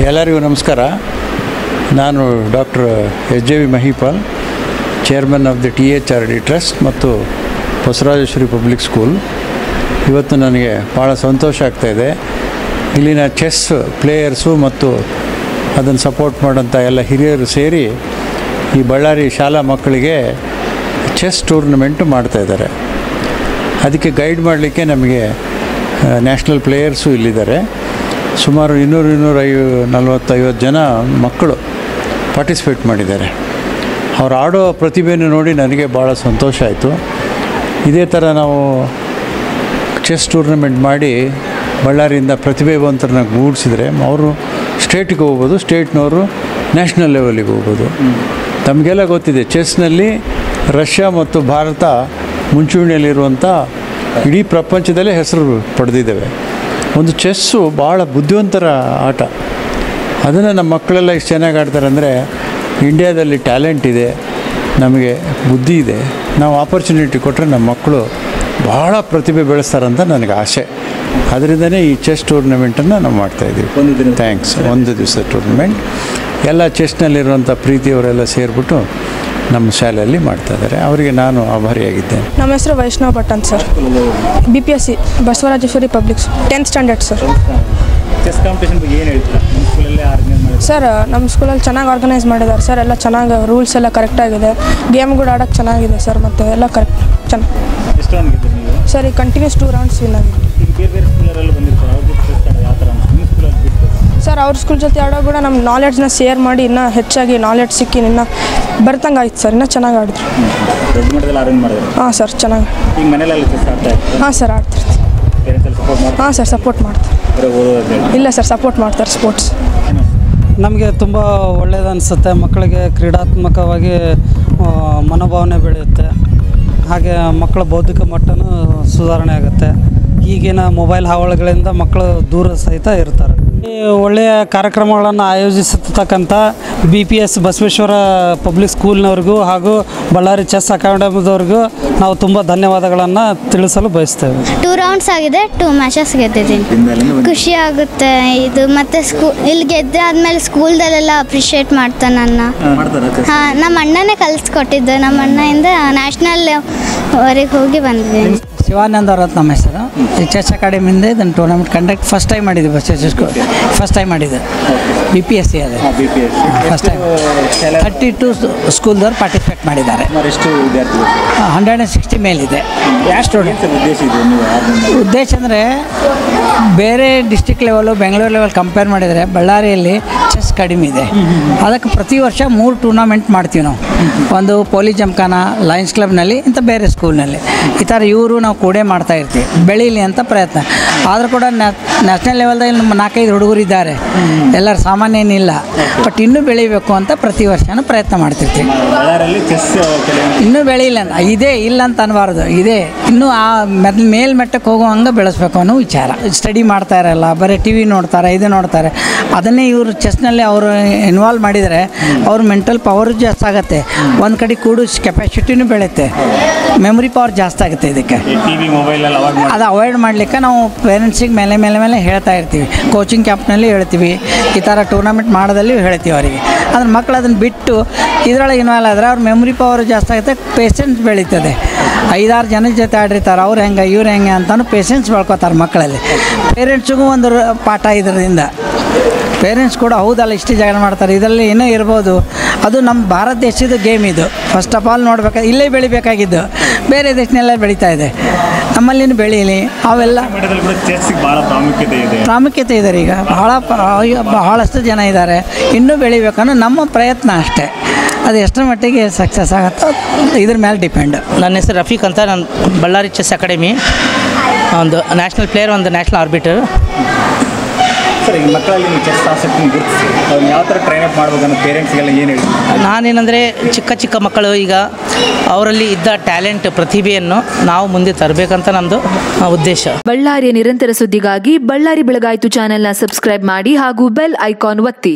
ಎಲ್ಲರಿಗೂ ನಮಸ್ಕಾರ. ನಾನು doctor S J V. Mahipal, chairman of the THRD trust ಮತ್ತು ಬಸವರಾಜೇಶ್ವರಿ ಪಬ್ಲಿಕ್ ಸ್ಕೂಲ್. ಇವತ್ತು ನನಗೆ ಭಾಳ ಸಂತೋಷ ಆಗ್ತಾಯಿದೆ. ಇಲ್ಲಿನ ಚೆಸ್ ಪ್ಲೇಯರ್ಸು ಮತ್ತು ಅದನ್ನು ಸಪೋರ್ಟ್ ಮಾಡೋಂಥ ಎಲ್ಲ ಹಿರಿಯರು ಸೇರಿ ಈ ಬಳ್ಳಾರಿ ಶಾಲಾ ಮಕ್ಕಳಿಗೆ ಚೆಸ್ ಟೂರ್ನಮೆಂಟು ಮಾಡ್ತಾಯಿದ್ದಾರೆ. ಅದಕ್ಕೆ ಗೈಡ್ ಮಾಡಲಿಕ್ಕೆ ನಮಗೆ ನ್ಯಾಷನಲ್ ಪ್ಲೇಯರ್ಸು ಇಲ್ಲಿದ್ದಾರೆ. ಸುಮಾರು 240-250 ಜನ ಮಕ್ಕಳು ಪಾರ್ಟಿಸಿಪೇಟ್ ಮಾಡಿದ್ದಾರೆ. ಅವ್ರು ಆಡೋ ಪ್ರತಿಭೆಯನ್ನು ನೋಡಿ ನನಗೆ ಭಾಳ ಸಂತೋಷ ಆಯಿತು. ಇದೇ ಥರ ನಾವು ಚೆಸ್ ಟೂರ್ನಮೆಂಟ್ ಮಾಡಿ ಬಳ್ಳಾರಿಯಿಂದ ಪ್ರತಿಭಾವಂತರನ್ನ ಗೂಡಿಸಿದ್ರೆ ಅವರು ಸ್ಟೇಟಿಗೆ ಹೋಗ್ಬೋದು, ಸ್ಟೇಟ್ನವರು ನ್ಯಾಷನಲ್ ಲೆವೆಲಿಗೆ ಹೋಗ್ಬೋದು. ತಮಗೆಲ್ಲ ಗೊತ್ತಿದೆ, ಚೆಸ್ನಲ್ಲಿ ರಷ್ಯಾ ಮತ್ತು ಭಾರತ ಮುಂಚೂಣಿಯಲ್ಲಿರುವಂಥ ಇಡೀ ಪ್ರಪಂಚದಲ್ಲೇ ಹೆಸರು ಪಡೆದಿದ್ದೇವೆ. ಒಂದು ಚೆಸ್ಸು ಭಾಳ ಬುದ್ಧಿವಂತರ ಆಟ. ಅದನ್ನು ನಮ್ಮ ಮಕ್ಕಳೆಲ್ಲ ಇಷ್ಟು ಚೆನ್ನಾಗಿ ಆಡ್ತಾರೆ ಅಂದರೆ ಇಂಡಿಯಾದಲ್ಲಿ ಟ್ಯಾಲೆಂಟ್ ಇದೆ, ನಮಗೆ ಬುದ್ಧಿ ಇದೆ. ನಾವು ಆಪರ್ಚುನಿಟಿ ಕೊಟ್ಟರೆ ನಮ್ಮ ಮಕ್ಕಳು ಭಾಳ ಪ್ರತಿಭೆ ಬೆಳೆಸ್ತಾರಂತ ನನಗೆ ಆಸೆ. ಅದರಿಂದನೇ ಈ ಚೆಸ್ ಟೂರ್ನಮೆಂಟನ್ನು ನಾವು ಮಾಡ್ತಾಯಿದ್ದೀವಿ. ಥ್ಯಾಂಕ್ಸ್. ಒಂದು ದಿವಸ ಟೂರ್ನಮೆಂಟ್ ಎಲ್ಲ ಚೆಸ್ನಲ್ಲಿರುವಂಥ ಪ್ರೀತಿಯವರೆಲ್ಲ ಸೇರಿಬಿಟ್ಟು ನಮ್ಮ ಶಾಲೆಯಲ್ಲಿ ಮಾಡ್ತಾಯಿದ್ದಾರೆ. ಅವರಿಗೆ ನಾನು ಆಭಾರಿಯಾಗಿದ್ದೇನೆ. ನಮ್ಮ ಹೆಸರು ವೈಷ್ಣವ್ ಭಟ್ ಅಂತ sir. BPSC Basavarajeshwari public 10th standard sir. Chess competition ಬಗ್ಗೆ ಏನು ಹೇಳ್ತೀರಾ? ನಿಮ್ಮ ಸ್ಕೂಲಲ್ಲೇ ಆರ್ಗನೈಸ್ ಮಾಡಿದ್ದಾರೆ ಸರ್. ನಮ್ಮ ಸ್ಕೂಲಲ್ಲಿ ಚೆನ್ನಾಗಿ ಆರ್ಗನೈಸ್ ಮಾಡಿದ್ದಾರೆ ಸರ್. ಎಲ್ಲ ಚೆನ್ನಾಗಿ ರೂಲ್ಸ್ ಎಲ್ಲ ಕರೆಕ್ಟಾಗಿದೆ, ಗೇಮ್ಗಳು ಆಡೋಕ್ಕೆ ಚೆನ್ನಾಗಿದೆ ಸರ್. ಮತ್ತು ಎಲ್ಲ ಕರೆಕ್ಟ್ ಚೆನ್ನಾಗಿ. ಎಷ್ಟು ಆಗಿದ್ದೀರಿ ನೀವು ಸರ್? ಈಗ ಕಂಟಿನ್ಯೂಸ್ 2 ರೌಂಡ್ಸ್ ವಿನ್ ಆಗಿದೆ. ಈಗ ಬೇರೆ ಸ್ಕೂಲರೆಲ್ಲ ಬಂದಿರ್ತಾರೆ, ಅವ್ರ ಜೊತೆ ಚೆಸ್ ಆಡೋದು ಯಾವ ಥರ ನಿಮ್ಮ ಸ್ಕೂಲಲ್ಲಿ ಬಿಟ್ಟು ಸರ್? ಅವ್ರ ಸ್ಕೂಲ್ ಜೊತೆ ಆಡೋ ಕೂಡ ನಮ್ಮ ನಾಲೆಡ್ಜ್ನ ಶೇರ್ ಮಾಡಿ ಇನ್ನೂ ಹೆಚ್ಚಾಗಿ ನಾಲೆಡ್ಜ್ ಸಿಕ್ಕಿ ಇನ್ನೂ ಬರ್ತಂಗೆ ಆಯ್ತು ಸರ್. ಇನ್ನೂ ಚೆನ್ನಾಗಿ ಆಡಿದ್ರು. ದೊಡ್ಡ ಮಟ್ಟದಲ್ಲಿ ಅರೇಂಜ್ ಮಾಡಿದ್ರು. ಹಾಂ ಸರ್, ಚೆನ್ನಾಗಿ. ಈಗ ಮನೇಲೆಲ್ಲ ಚೆಸ್ ಆಡ್ತಾ ಇರ್ತಾರೆ? ಹಾಂ ಸರ್, ಆಡ್ತಿರ್ತೀವಿ. ಪೇರೆಂಟ್ಸ್ ಎಲ್ಲ ಸಪೋರ್ಟ್ ಮಾಡ್ತಾರೆ? ಹಾಂ ಸರ್, ಸಪೋರ್ಟ್ ಮಾಡ್ತಾರೆ. ಬರೀ ಓದೋದು ಇಲ್ಲ ಸರ್, ಸಪೋರ್ಟ್ ಮಾಡ್ತಾರೆ. ಸ್ಪೋರ್ಟ್ಸ್ ನಮಗೆ ತುಂಬ ಒಳ್ಳೆಯದು ಅನಿಸುತ್ತೆ. ಮಕ್ಕಳಿಗೆ ಕ್ರೀಡಾತ್ಮಕವಾಗಿ ಮನೋಭಾವನೆ ಬೆಳೆಯುತ್ತೆ. ಹಾಗೆ ಮಕ್ಕಳ ಬೌದ್ಧಿಕ ಮಟ್ಟನೂ ಸುಧಾರಣೆ ಆಗುತ್ತೆ. ಈಗಿನ ಮೊಬೈಲ್ ಹಾವಳಿಗಳಿಂದ ಮಕ್ಕಳು ದೂರ ಸಹಿತ ಇರ್ತಾರೆ. ಈ ಒಳ್ಳೆಯ ಕಾರ್ಯಕ್ರಮಗಳನ್ನು ಆಯೋಜಿಸತಕ್ಕಂಥ BPS ಬಸವೇಶ್ವರ ಪಬ್ಲಿಕ್ ಸ್ಕೂಲ್ನವ್ರಿಗೂ ಹಾಗೂ ಬಳ್ಳಾರಿ ಚೆಸ್ ಅಕಾಡೆಮಿದವ್ರಿಗೂ ನಾವು ತುಂಬ ಧನ್ಯವಾದಗಳನ್ನು ತಿಳಿಸಲು ಬಯಸ್ತೇವೆ. 2 ರೌಂಡ್ಸ್ ಆಗಿದೆ, 2 ಮ್ಯಾಚಸ್ ಗೆದ್ದಿದ್ದೀನಿ. ಖುಷಿ ಆಗುತ್ತೆ ಇದು. ಮತ್ತು ಇಲ್ಲಿ ಗೆದ್ದೆ ಆದಮೇಲೆ ಸ್ಕೂಲ್ದಲ್ಲೆಲ್ಲ ಅಪ್ರಿಷಿಯೇಟ್ ಮಾಡ್ತಾನೆ ನನ್ನ. ಹಾಂ, ನಮ್ಮ ಅಣ್ಣನೇ ಕಲಿಸ್ಕೊಟ್ಟಿದ್ದು. ನಮ್ಮ ಅಣ್ಣಯಿಂದ ನ್ಯಾಷನಲ್ ವರೆಗೆ ಹೋಗಿ ಬಂದಿದ್ದೀನಿ. ಶಿವಾನಂದ ಅವ್ರ ನಮ್ಮ ಹೆಸರು. ಈ ಚೆಸ್ ಅಕಾಡೆಮಿಯಿಂದ ಇದನ್ನು ಟೂರ್ನಮೆಂಟ್ ಕಂಡಕ್ಟ್ ಫಸ್ಟ್ ಟೈಮ್ ಮಾಡಿದ್ವಿ. ಫಸ್ಟ್ ಟೈಮ್ ಮಾಡಿದ್ದೆ BPSC ಅದು ಫಸ್ಟ್ ಟೈಮ್. 32 ಸ್ಕೂಲ್ದವ್ರು ಪಾರ್ಟಿಸಿಪೇಟ್ ಮಾಡಿದ್ದಾರೆ. ಎಷ್ಟು ವಿದ್ಯಾರ್ಥಿಗಳು? 160 ಮೇಲಿದೆ. ಉದ್ದೇಶ ಅಂದರೆ ಬೇರೆ district level, Bengaluru level compare ಮಾಡಿದರೆ ಬಳ್ಳಾರಿಯಲ್ಲಿ ಚೆಸ್ ಕಡಿಮೆ ಇದೆ. ಅದಕ್ಕೆ ಪ್ರತಿ ವರ್ಷ 3 ಟೂರ್ನಮೆಂಟ್ ಮಾಡ್ತೀವಿ ನಾವು. ಒಂದು ಪೊಲೀಸ್ ಜಮ್ಖಾನ, ಲಯನ್ಸ್ ಕ್ಲಬ್ನಲ್ಲಿ, ಇಂಥ ಬೇರೆ ಸ್ಕೂಲ್ನಲ್ಲಿ. ಈ ಥರ ಇವರು ನಾವು ಕೂಡೇ ಮಾಡ್ತಾ ಇರ್ತೀವಿ, ಬೆಳೀಲಿ ಅಂತ ಪ್ರಯತ್ನ. ಆದರೂ ಕೂಡ ನ್ಯಾಷನಲ್ ಲೆವೆಲ್ದಾಗ ನಮ್ಮ 4-5 ಹುಡುಗರು ಇದ್ದಾರೆ. ಎಲ್ಲರೂ ಸಾಮಾನ್ಯ ಏನಿಲ್ಲ, ಬಟ್ ಇನ್ನೂ ಬೆಳೀಬೇಕು ಅಂತ ಪ್ರತಿ ವರ್ಷನೂ ಪ್ರಯತ್ನ ಮಾಡ್ತಿರ್ತೀವಿ. ಇನ್ನೂ ಬೆಳೀಲ್ಲ ಇದೇ ಇಲ್ಲ ಅಂತ ಅನ್ನಬಾರ್ದು, ಇದೆ ಇನ್ನೂ ಆ ಮೇಲ್ಮಟ್ಟಕ್ಕೆ ಹೋಗುವಂಗೆ ಬೆಳೆಸ್ಬೇಕು ಅನ್ನೋ ವಿಚಾರ. ಸ್ಟಡಿ ಮಾಡ್ತಾ ಇರಲ್ಲ, ಬರೀ TV ನೋಡ್ತಾರೆ, ಇದು ನೋಡ್ತಾರೆ. ಅದನ್ನೇ ಇವರು ಚೆಸ್ನಲ್ಲಿ ಅವರು ಇನ್ವಾಲ್ವ್ ಮಾಡಿದರೆ ಅವ್ರ ಮೆಂಟಲ್ ಪವರು ಜಾಸ್ತಿ ಆಗುತ್ತೆ. ಒಂದು ಕಡೆ ಕೂಡು ಕೆಪಾಸಿಟಿನೂ ಬೆಳೆಯುತ್ತೆ, ಮೆಮೊರಿ ಪವರ್ ಜಾಸ್ತಿ ಆಗುತ್ತೆ. ಇದಕ್ಕೆ ಅದು ಅವಾಯ್ಡ್ ಮಾಡಲಿಕ್ಕೆ ನಾವು ಪೇರೆಂಟ್ಸಿಗೆ ಮೇಲೆ ಮೇಲೆ ಮೇಲೆ ಹೇಳ್ತಾ ಇರ್ತೀವಿ. ಕೋಚಿಂಗ್ ಕ್ಯಾಂಪ್ನಲ್ಲಿ ಹೇಳ್ತೀವಿ, ಈ ಥರ ಟೂರ್ನಮೆಂಟ್ ಮಾಡೋದಲ್ಲಿ ಹೇಳ್ತೀವಿ ಅವರಿಗೆ. ಅದ್ರ ಮಕ್ಕಳು ಅದನ್ನು ಬಿಟ್ಟು ಇದರೊಳಗೆ ಇನ್ವಾಲ್ವ್ ಆದರೆ ಅವ್ರ ಮೆಮೊರಿ ಪವರ್ ಜಾಸ್ತಿ ಆಗುತ್ತೆ, ಪೇಷನ್ಸ್ ಬೆಳೀತದೆ. 5-6 ಜನದ ಜೊತೆ ಆಡಿರ್ತಾರೆ, ಅವ್ರು ಹೆಂಗೆ ಇವ್ರು ಹೆಂಗೆ ಅಂತಲೂ ಪೇಷನ್ಸ್ ಬೆಳ್ಕೊತಾರೆ ಮಕ್ಕಳಲ್ಲಿ. ಪೇರೆಂಟ್ಸಿಗೂ ಒಂದು ಪಾಠ ಇದರಿಂದ. ಪೇರೆಂಟ್ಸ್ ಕೂಡ ಹೌದಲ್ಲ ಇಷ್ಟು ಜಾಗ ಮಾಡ್ತಾರೆ, ಇದರಲ್ಲಿ ಏನೋ ಇರ್ಬೋದು. ಅದು ನಮ್ಮ ಭಾರತ ದೇಶದ ಗೇಮ್ ಇದು. ಫಸ್ಟ್ ಆಫ್ ಆಲ್ ನೋಡ್ಬೇಕಾದ್ರೆ ಇಲ್ಲೇ ಬೆಳಿಬೇಕಾಗಿದ್ದು, ಬೇರೆ ದೇಶನೆಲ್ಲ ಬೆಳೀತಾ ಇದೆ, ನಮ್ಮಲ್ಲಿನೂ ಬೆಳೀಲಿ. ಅವೆಲ್ಲ ಪ್ರಾಮುಖ್ಯತೆ ಇದೆ. ಈಗ ಬಹಳಷ್ಟು ಜನ ಇದ್ದಾರೆ, ಇನ್ನೂ ಬೆಳಿಬೇಕನ್ನೋ ನಮ್ಮ ಪ್ರಯತ್ನ ಅಷ್ಟೇ. ಅದು ಎಷ್ಟರ ಮಟ್ಟಿಗೆ ಸಕ್ಸಸ್ ಆಗುತ್ತೋ ಇದ್ರ ಮೇಲೆ ಡಿಪೆಂಡ್. ನನ್ನ ಹೆಸರು ರಫೀಕ್ ಅಂತ. ನಾನು ಬಳ್ಳಾರಿ ಚೆಸ್ ಅಕಾಡೆಮಿ ಒಂದು ನ್ಯಾಷನಲ್ ಪ್ಲೇಯರ್, ಒಂದು ನ್ಯಾಷನಲ್ ಆರ್ಬಿಟರ್. ಸರ್, ಈಗ ಮಕ್ಕಳಲ್ಲಿ ಚೆಸ್ ಆಸಕ್ತಿ ಗುರುತಿಸಿ ಅವ್ನು ಯಾವ ಥರ ಟ್ರೈನಪ್ ಮಾಡ್ಬೇಕನ್ನೋ ಪೇರೆಂಟ್ಸ್ಗೆಲ್ಲ ಏನು ಹೇಳಿ? ನಾನೇನೆಂದರೆ ಚಿಕ್ಕ ಮಕ್ಕಳು ಈಗ ಅವರಲ್ಲಿ ಇದ್ದ ಟ್ಯಾಲೆಂಟ್, ಪ್ರತಿಭೆಯನ್ನು ನಾವು ಮುಂದೆ ತರಬೇಕಂತ ನಮ್ಮದು ಉದ್ದೇಶ. ಬಳ್ಳಾರಿಯ ನಿರಂತರ ಸುದ್ದಿಗಾಗಿ ಬಳ್ಳಾರಿ ಬೆಳಗಾಯಿತು ಚಾನೆಲ್ನ ಸಬ್ಸ್ಕ್ರೈಬ್ ಮಾಡಿ ಹಾಗೂ ಬೆಲ್ ಐಕಾನ್ ಒತ್ತಿ.